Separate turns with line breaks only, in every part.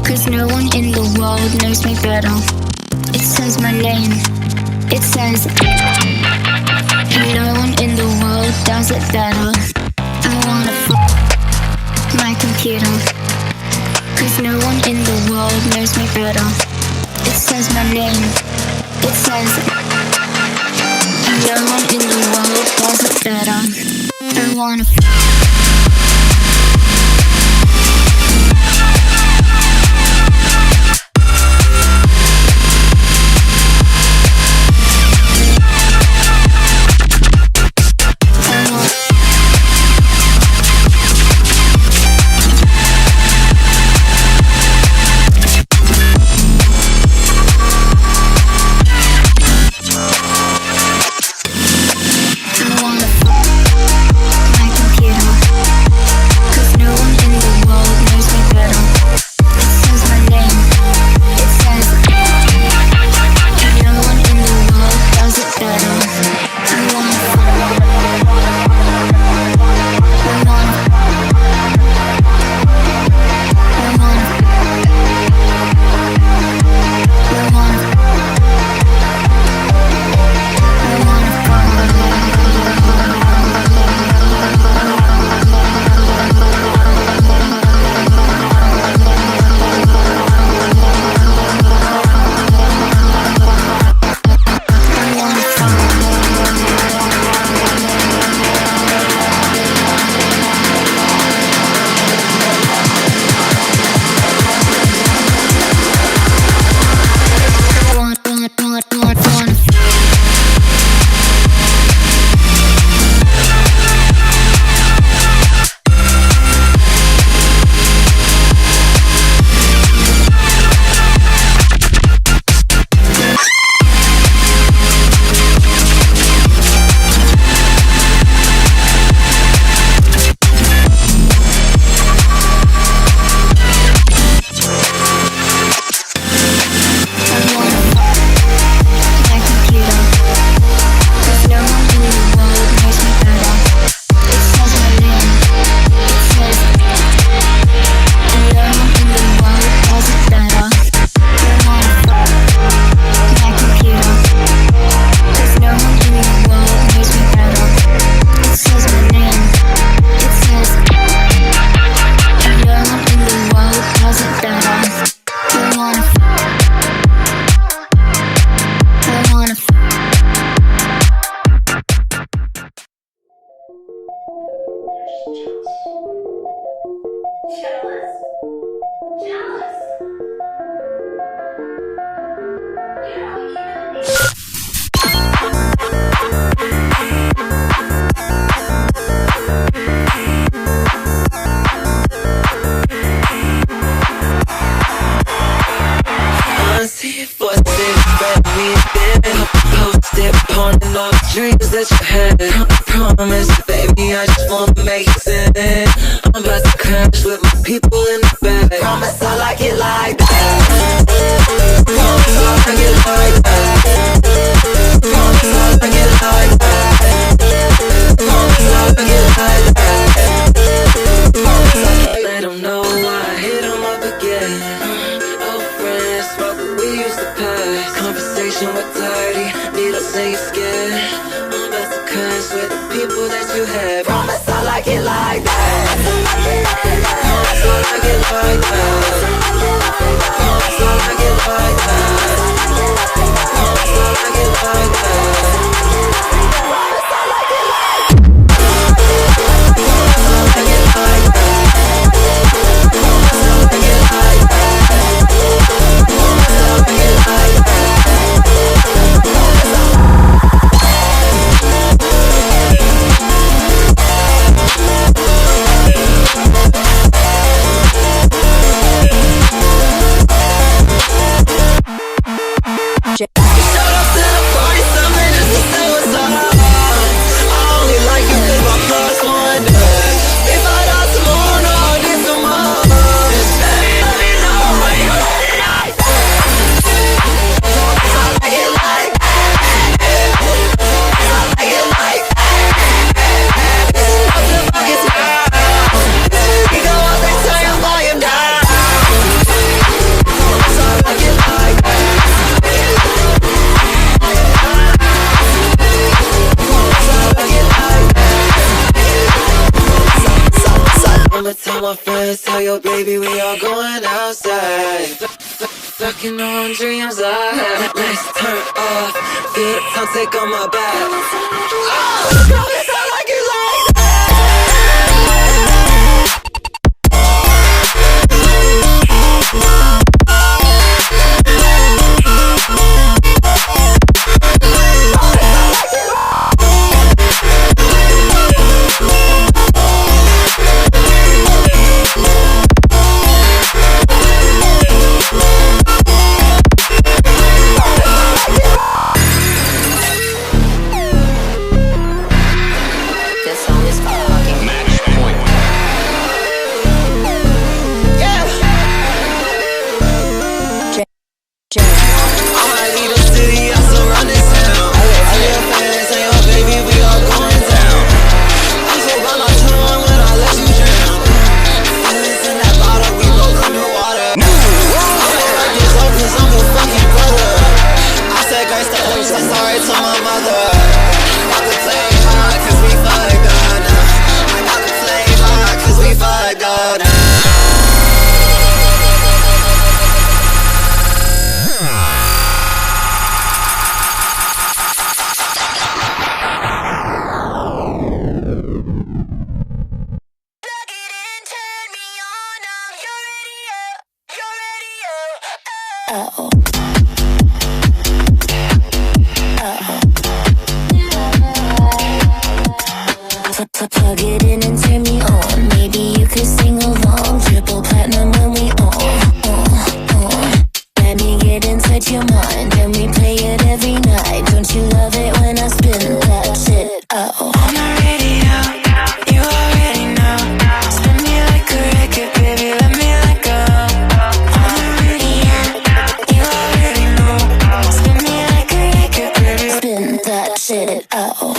Cause no one in the world knows me better. It says my name, it says, and no one in the world does it better. I wanna fuck my computer, cause no one in the world knows me better. It says my name, it says, and no one in the world does it better. I wanna
dreams that you had. I promise, baby, I just wanna make it. I'm about to crash with my people in the back. Promise I like it like that. Promise I like it like that. Promise I like it like that. Promise I like it like that. Promise I like it. Let them know why I hit them up again. Old friends, smoke what we used to pass. Conversation with dirty, needles in your skin. I'm about to crash with the people that you have. Promise I like it like that. Promise I like it like that. Promise I like it like that. Promise I like it like that. tell your baby we all going outside. Fucking on dreams I had. Lights turn off, feel the time take on my back. Oh, girl, it's all like it like that.
Plug it in and turn me on. Maybe you could sing along. Triple platinum when we on. Let me get inside your mind and we play it every night. Don't you love it when I spin that shit? Oh. On the radio, you already know. Spin me like a record, baby, let me let go. On the radio, you already know. Spin me like a record, baby, spin that shit. Oh.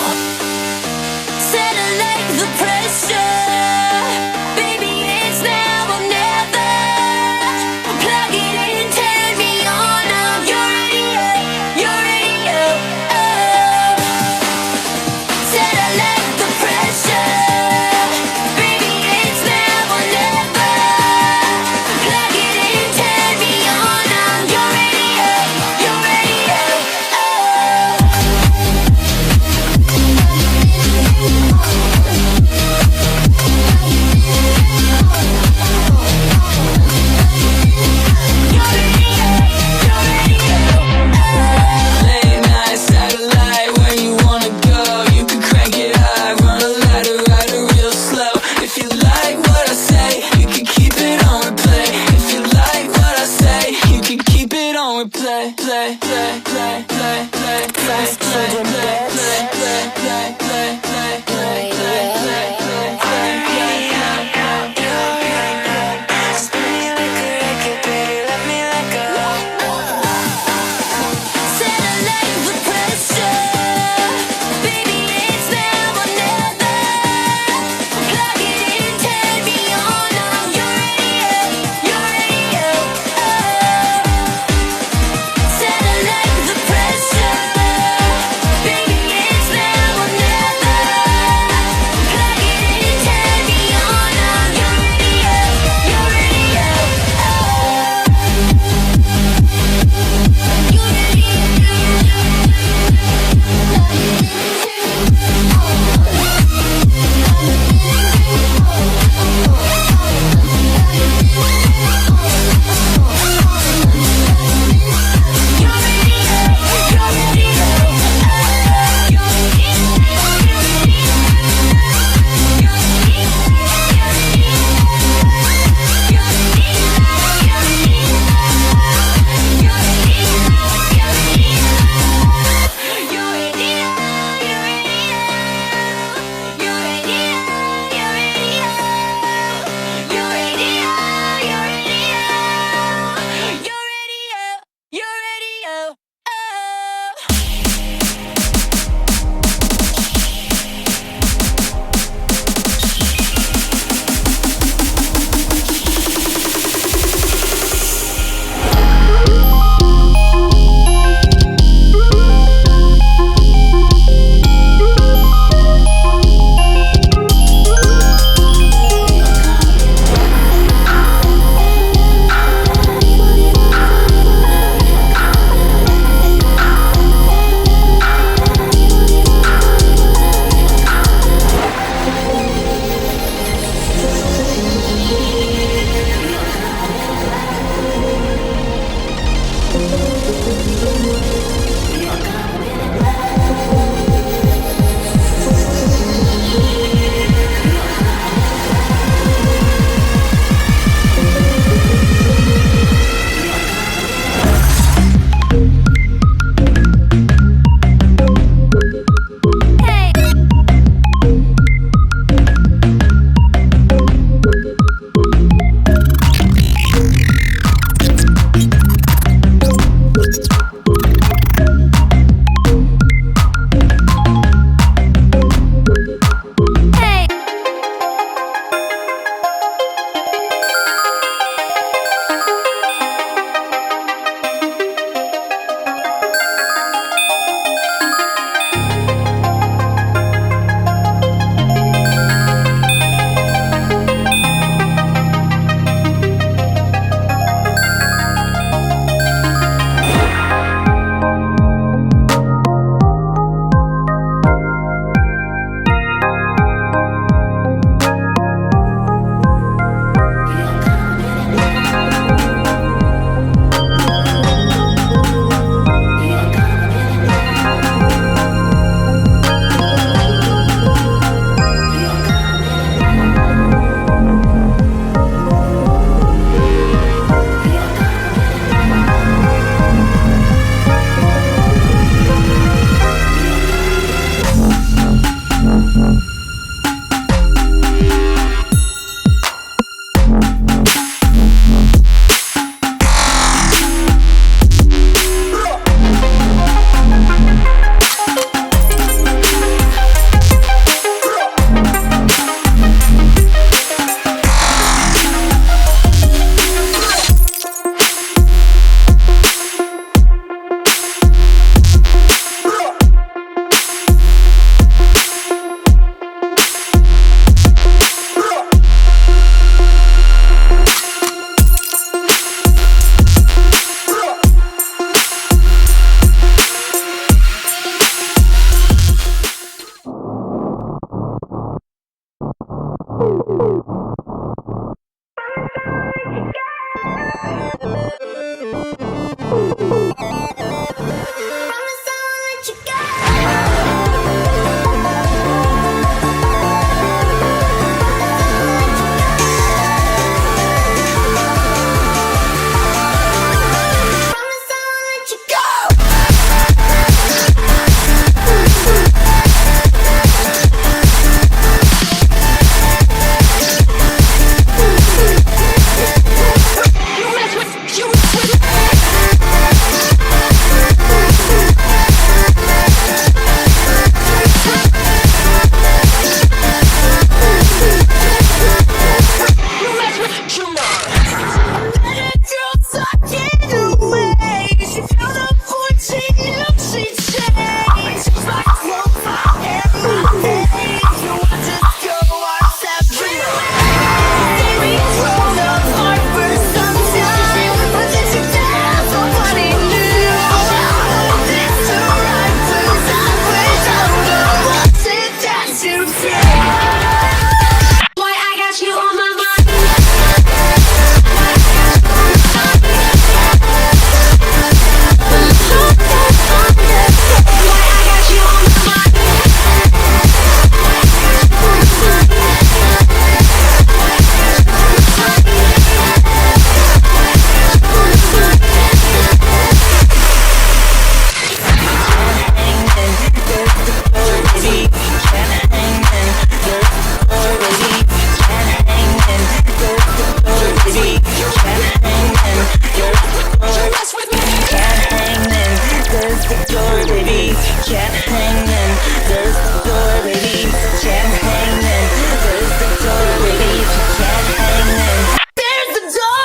baby. Can't hang in. There's the door, baby. Can't hang in. There's the door, baby. Can't hang in. There's the door.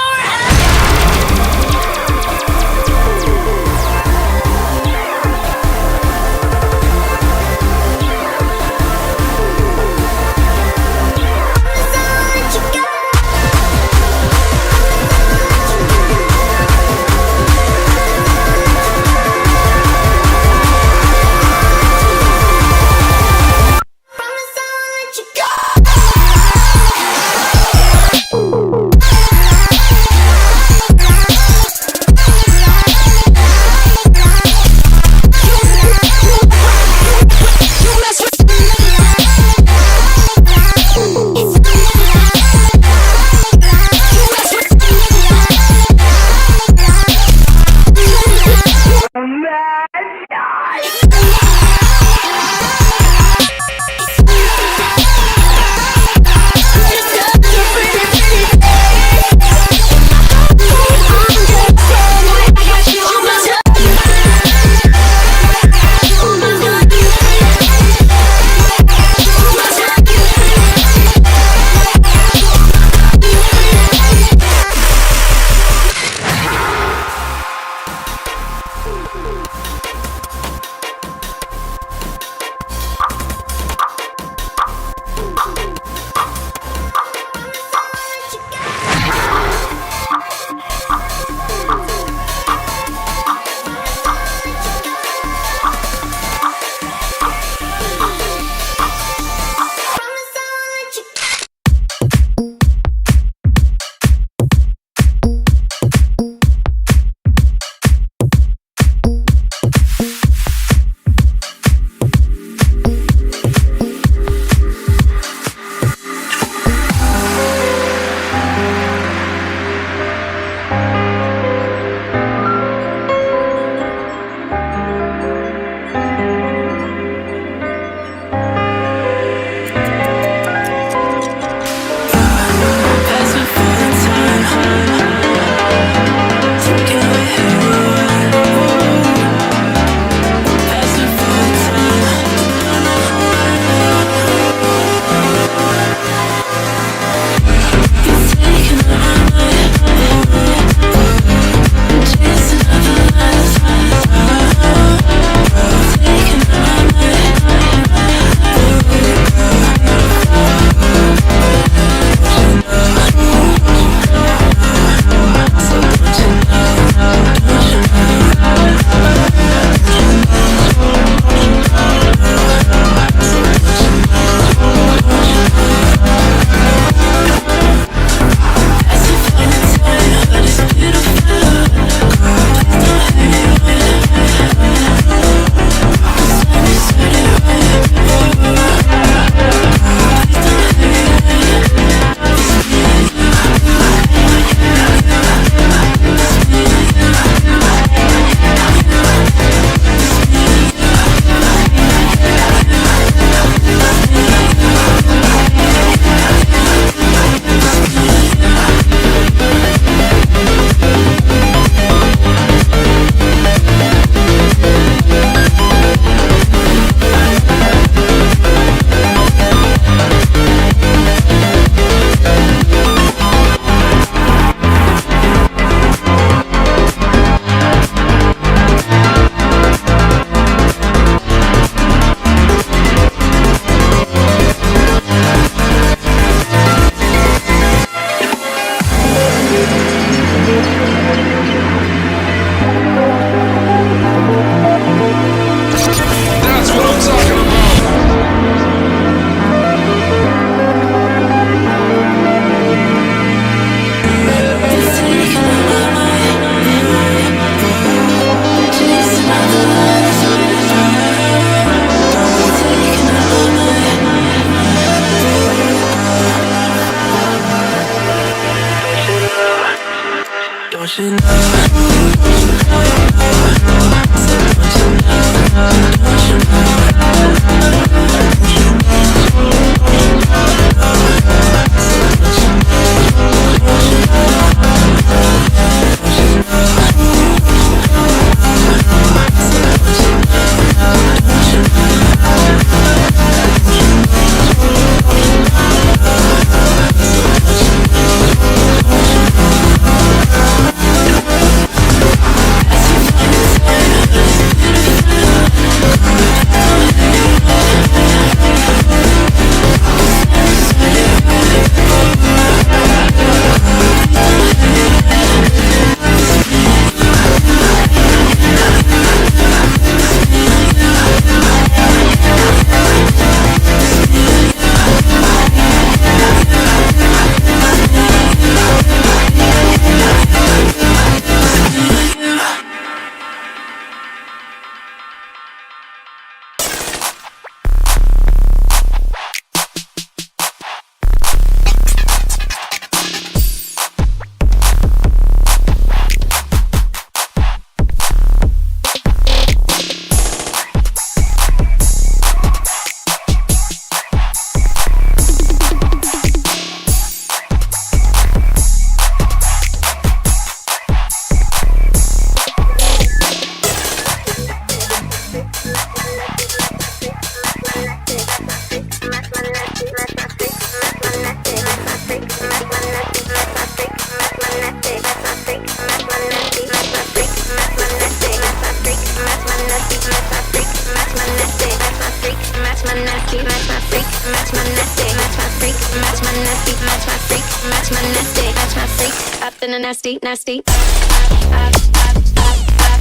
match my nasty, match my freak, match my nasty, match my freak, match my nasty, match my freak. Up in a nasty, nasty. Up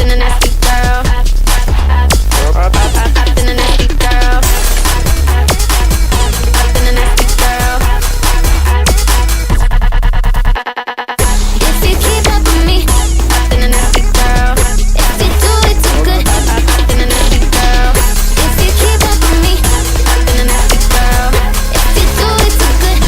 in a nasty girl. Up in a nasty girl. Up in a nasty girl. If you keep up with me, up in a nasty girl. If you do it too good, up in a nasty girl. If you keep up with me, up in a nasty girl. If you do it too good.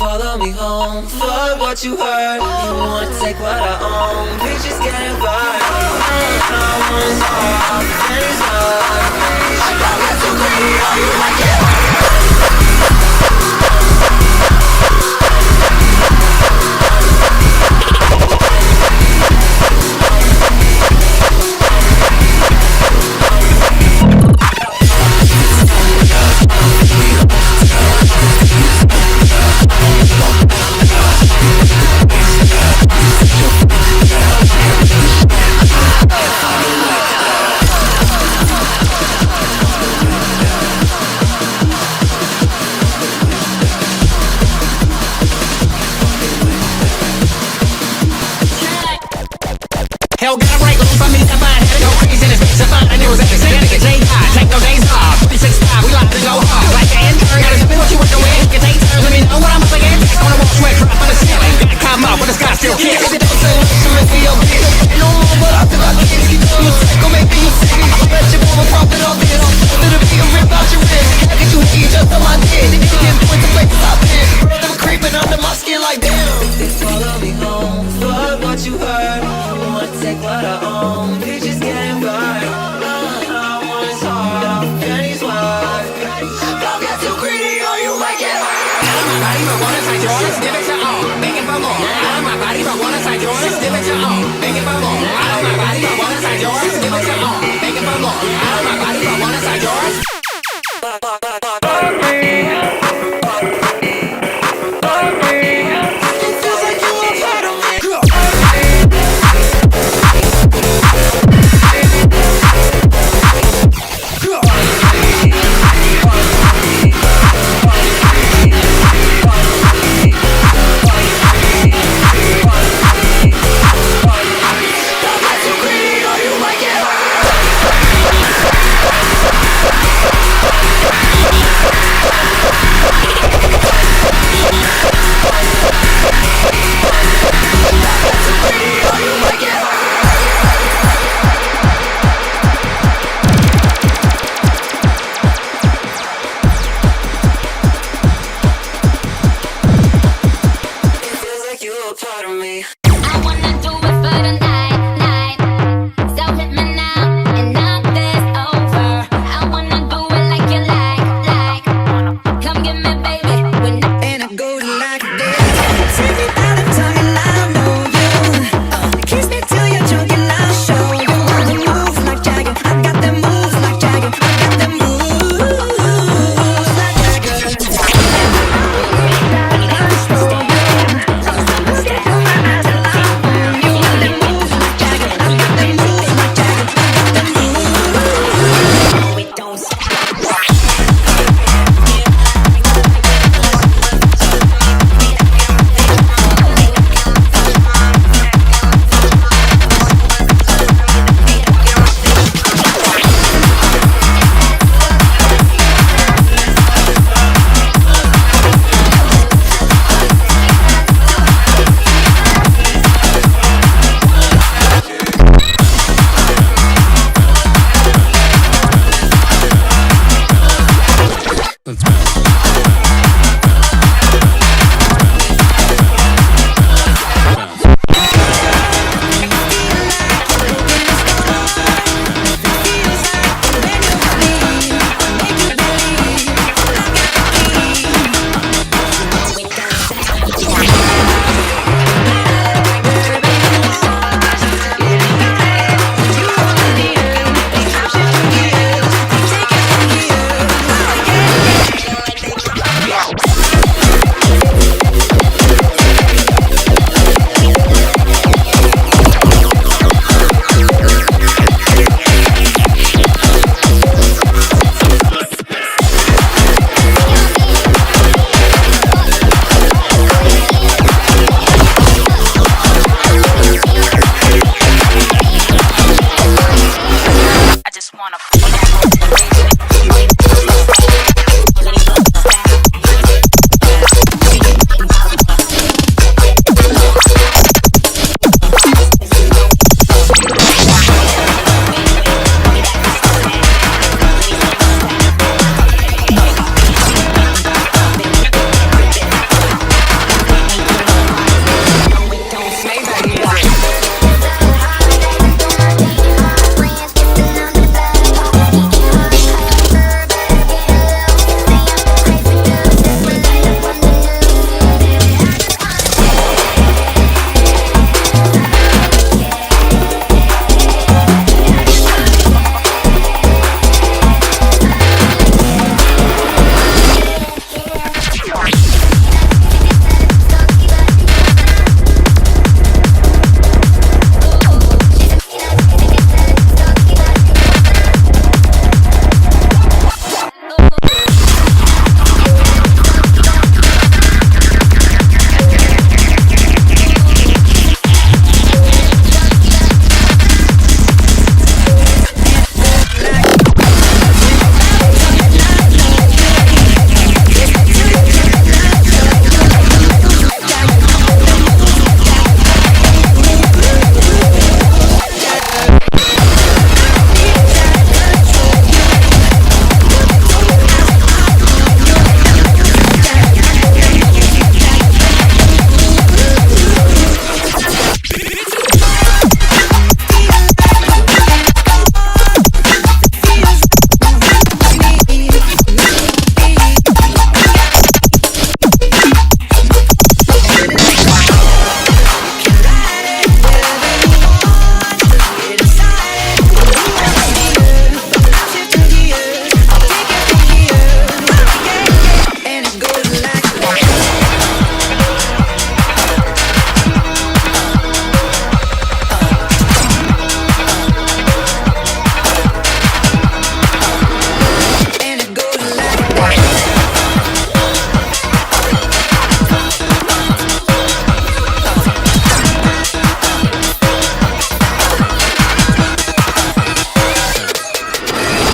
follow me home. Fuck what you heard. You wanna take what I own. Bitches getting viral. I want more. Things up. I got lots of money. Are you like it? give it your own. Make it for more. Out of my body, but one inside yours. Give it your own. Make it for more. Out of my body, but one inside yours.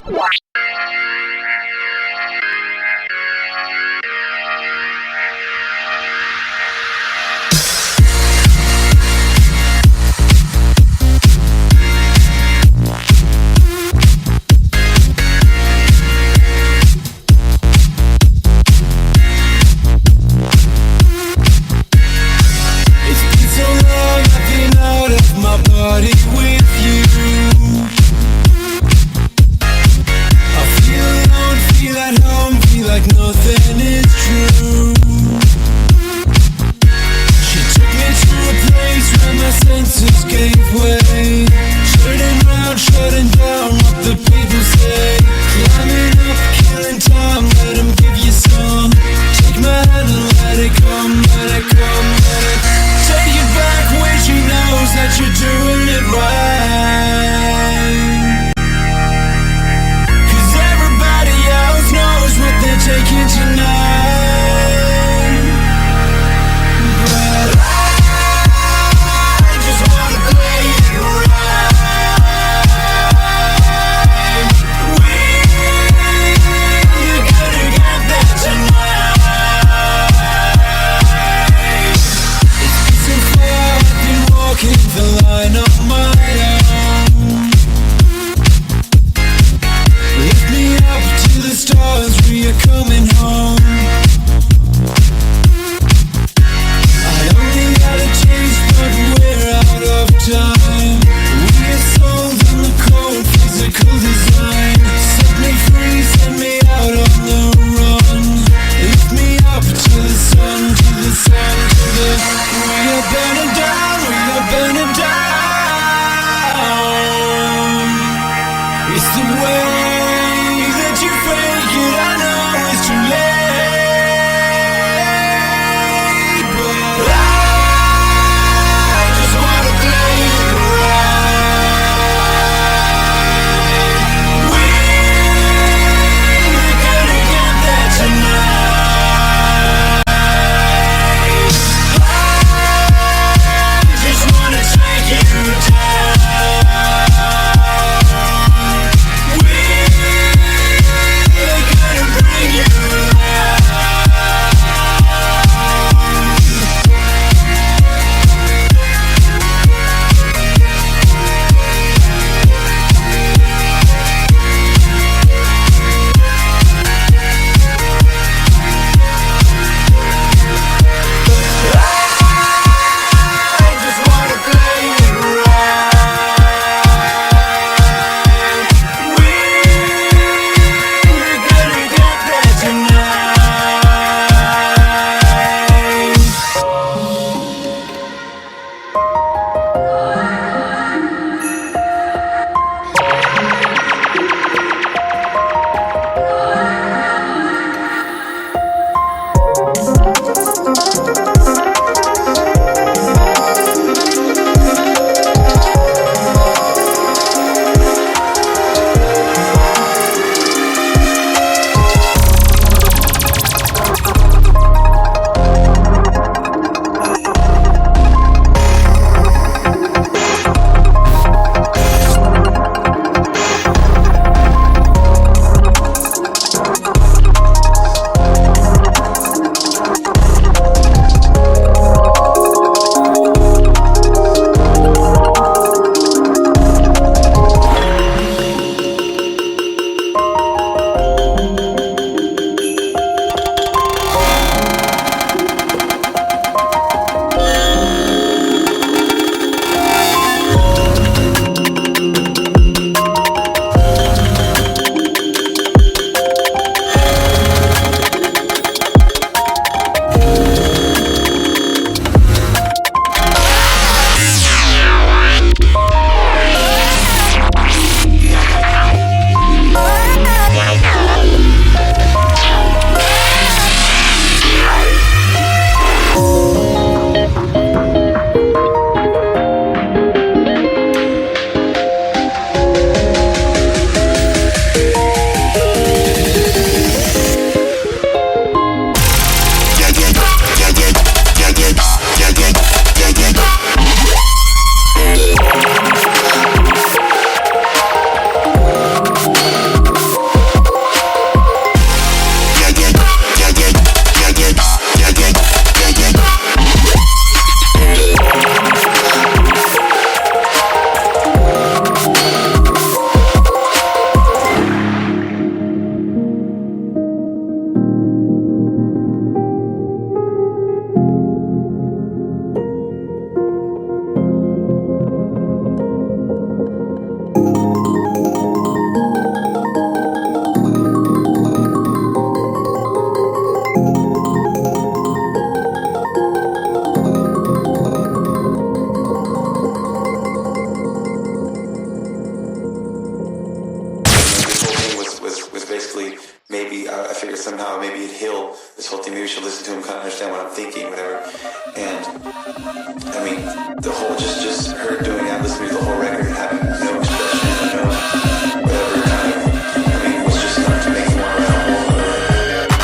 We maybe I figured somehow maybe it'd heal this whole thing. Maybe she'll listen to him, kind of understand what I'm thinking, whatever. And I mean, the whole just her doing that, listening to the whole record, having no expression, no whatever kind of, I mean, was just enough to make me want to write a whole other record.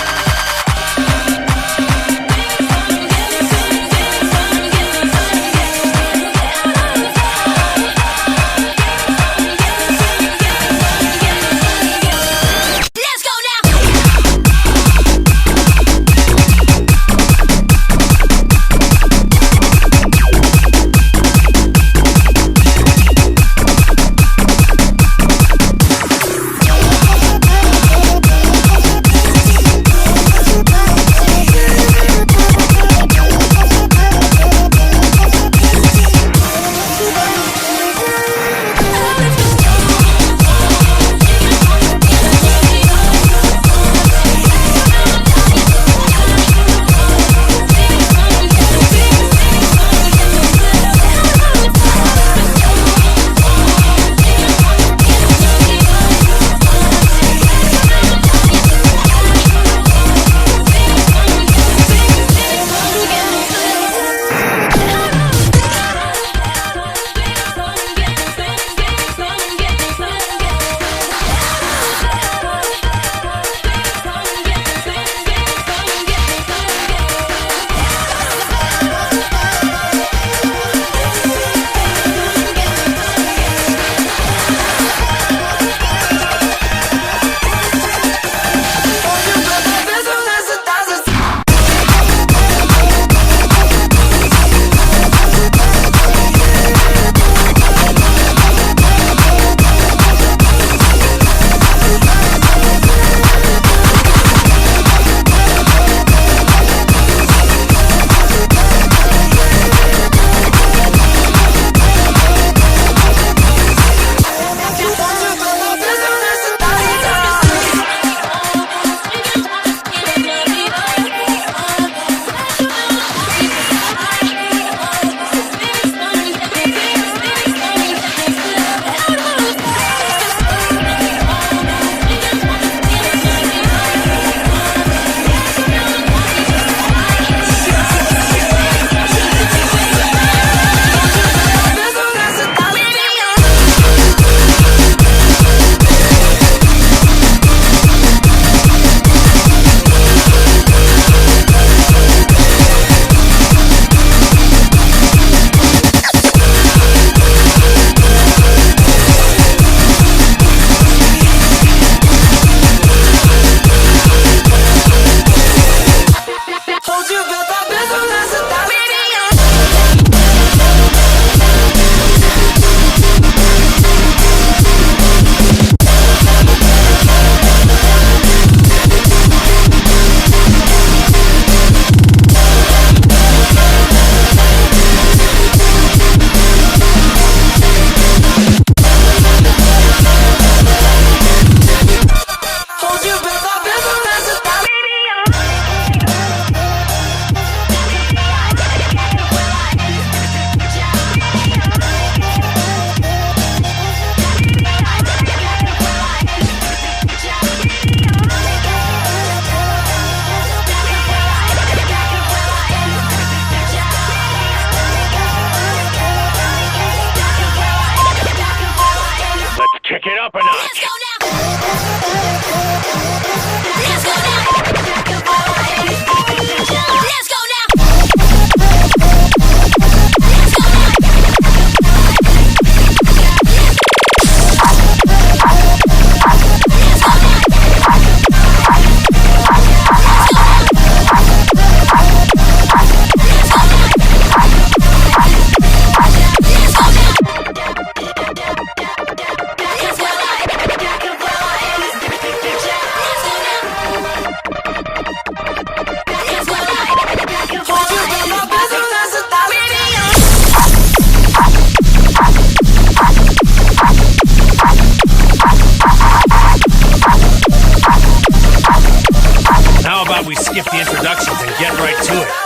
skip the introductions and get right to it.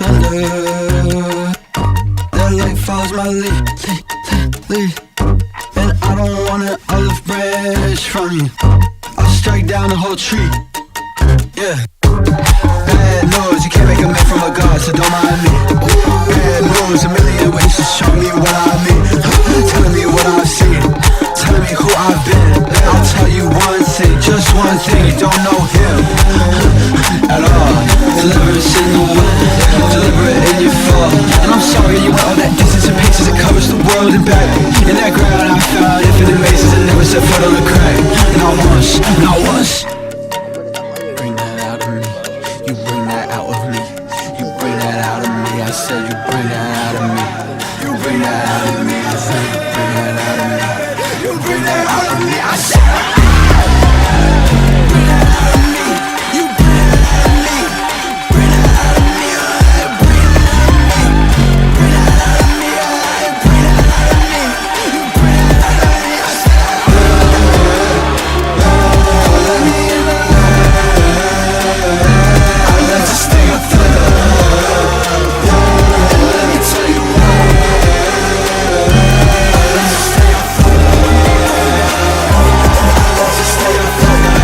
thunder. That light follows my lead. And I don't want an olive branch from you. I'll strike down the whole tree. Yeah. Bad news, you can't make a man from a god, so don't mind me. Bad news, a million ways to show me what I mean. Telling me what I've seen, telling me who I've been. I'll tell you one thing, just one thing, you don't know him at all. Deliverance in the wind, deliver it in your fall. And I'm sorry you went all that distance and paces, it covers the world and back. In that ground I found infinite mazes and never set foot on the crack. Not once, not once. Bring that out of me, you bring that out of me. You bring that out of me, I said you bring that out of me. You bring that out of me, I said you bring that out of me. You bring that out of me, I said. Bring that out of me, you bring that out of me. Bring that out of me, bring that out of me. Bring that out of me, bring that out of me. You bring that out of me, I said. I love to stay a thunder. Let me tell you why. I love to stay a thunder. I love to stay a thunder.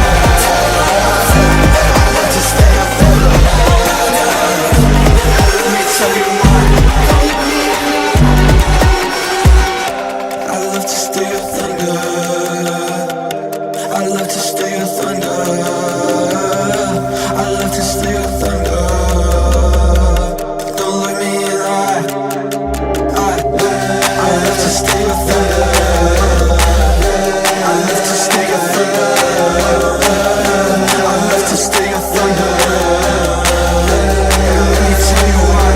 I love to stay a thunder. Let me tell you why. I love to stay a thunder. I love to stay a thunder. I love to stay a thunder. Don't look me in the eye. I love to stay a thunder. I love to stay a thunder. I love to stay a thunder. Let me tell you why.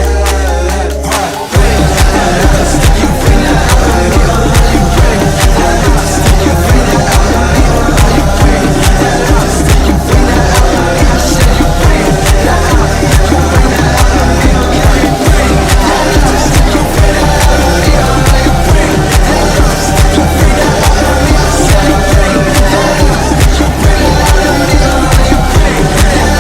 You bring that out of me. You bring that out of me. You bring that out of me. You bring that out of me. You bring that out of me. I said you bring that out of me. You bring that out of me. You bring that out of me. You bring that out of me. You bring that out of me. You bring that out of me. I said you bring that out of me. You bring that out of me. You bring that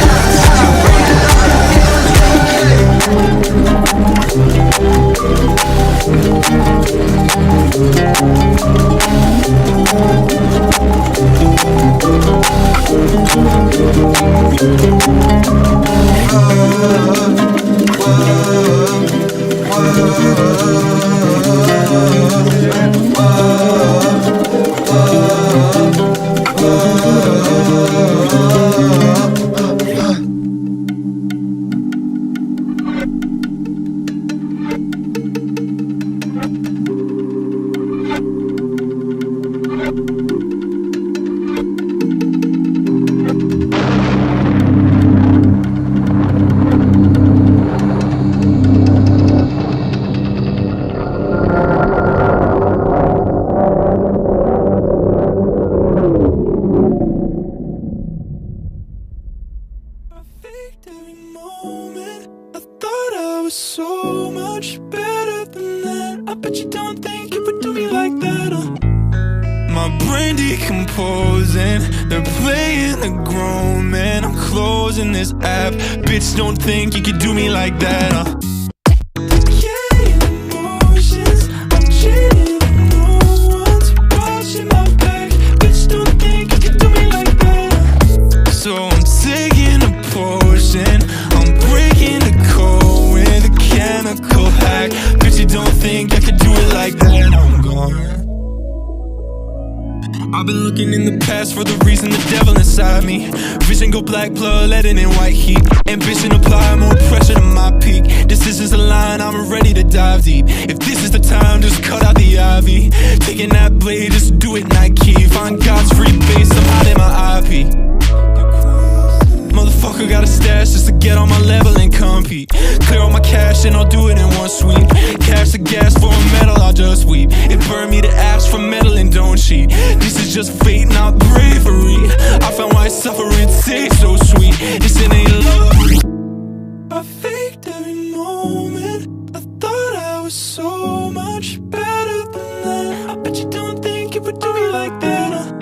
out of me. You bring that out of me.
So much better than that. I bet you don't think you would do me like that. My brain decomposing, they're playing the grown man. I'm closing this app. Bitch, don't think you could do me like that. So I'm taking a potion, I'm breaking the code with a chemical hack. Bitch, you don't think I could do it like that. I'm gone. I've been looking in the past for the reason the devil inside me. Vision go black, blood letting in white heat. Ambition apply more pressure to my peak. Decisions align, I'm ready to dive deep. If this is the time, just cut out the IV. Taking that blade, just do it Nike. Find God's free base, I'm hiding my IP. Motherfucker got a stash just to get on my level and compete. Clear all my cash and I'll do it in one sweep. Cash the gas for a medal, I'll just weep. It burned me to ash for metal and don't cheat. This is just fate, not bravery. I found why suffering tastes so sweet. This ain't love. I faked every moment. I thought I was so much better than that. I bet you don't think you would do me like that.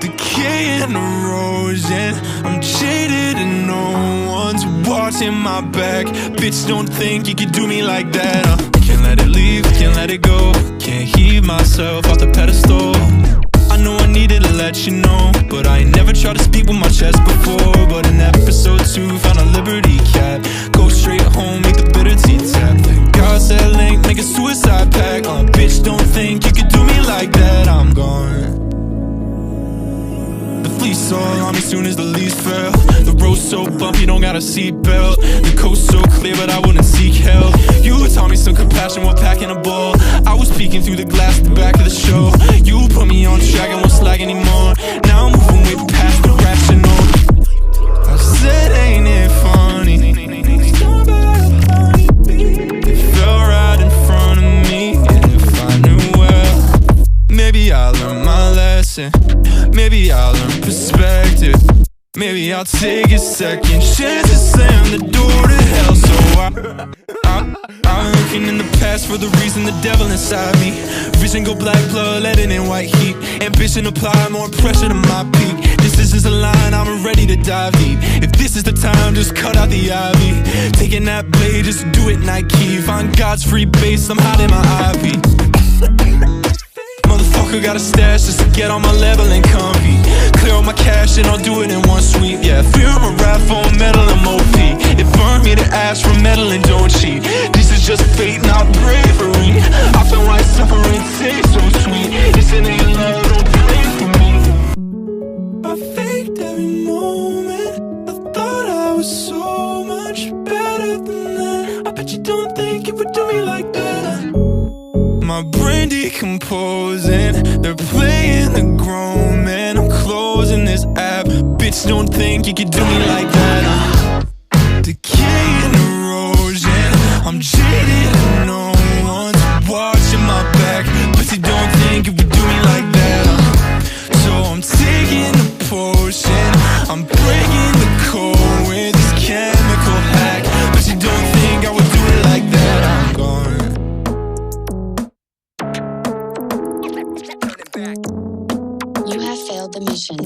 Decay and erosion, I'm jaded and no one's watching my back. Bitch, don't think you can do me like that. Can't let it leave, can't let it go. Can't heave myself off the pedestal. I know I needed to let you know, but I ain't never tried to speak with my chest before. But in episode 2, found a liberty cat. Go straight home, make the bitter tea tap. God said link, make a suicide pact. Bitch, don't think you could do me like that. I'm gone. The fleece all on me soon as the leaves fell. The road so bumpy, don't got a seatbelt. The coast so clear, but I wouldn't seek help. You taught me some compassion while packing a ball. I was peeking through the glass at the back of the show. You put me on track and won't slag anymore. Now I'm moving way past the rational. I said, ain't it funny? It fell right in front of me. And if I knew well, maybe I'll learn my lesson. Maybe I'll learn perspective. Maybe I'll take a second chance to slam the door to hell. So I'm looking in the past for the reason the devil inside me. Vision go black, blood letting in white heat. Ambition apply more pressure to my peak. This is a line, I'm ready to dive deep. If this is the time, just cut out the ivy. Taking that blade, just do it Nike. Find God's free base, I'm hiding my ivy. Motherfucker got a stash just to get on my level and comfy. Clear all my cash and I'll do it in one sweep. Yeah, fear I'm a rap for metal and MOP. It burned me to ash from metal and don't cheat. This is just fate, not bravery. I feel like suffering tastes so sweet. This ain't love, don't pray for me. I faked every moment. I thought I was so much better than that. I bet you don't think it would do me like that. My brain decomposing, they're playing the grown man. I'm closing this app. Bitch, don't think you could do me like that. Decay and erosion, I'm jaded and no one's watching my back. But you don't think it would do me like that. So I'm taking the potion, I'm breaking the code with this chemical hack. But you don't think I would do it like that. I'm gone.
You have failed the mission.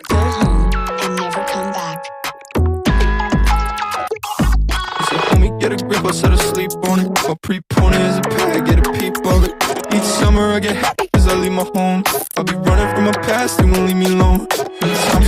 Go home and never come back.
So homie, get a grip, I'll set a sleep on it. My pre-pony is a pad, get a peep of it. Each summer I get happy cause I leave my home. I'll be running from my past, they won't leave me alone. Times are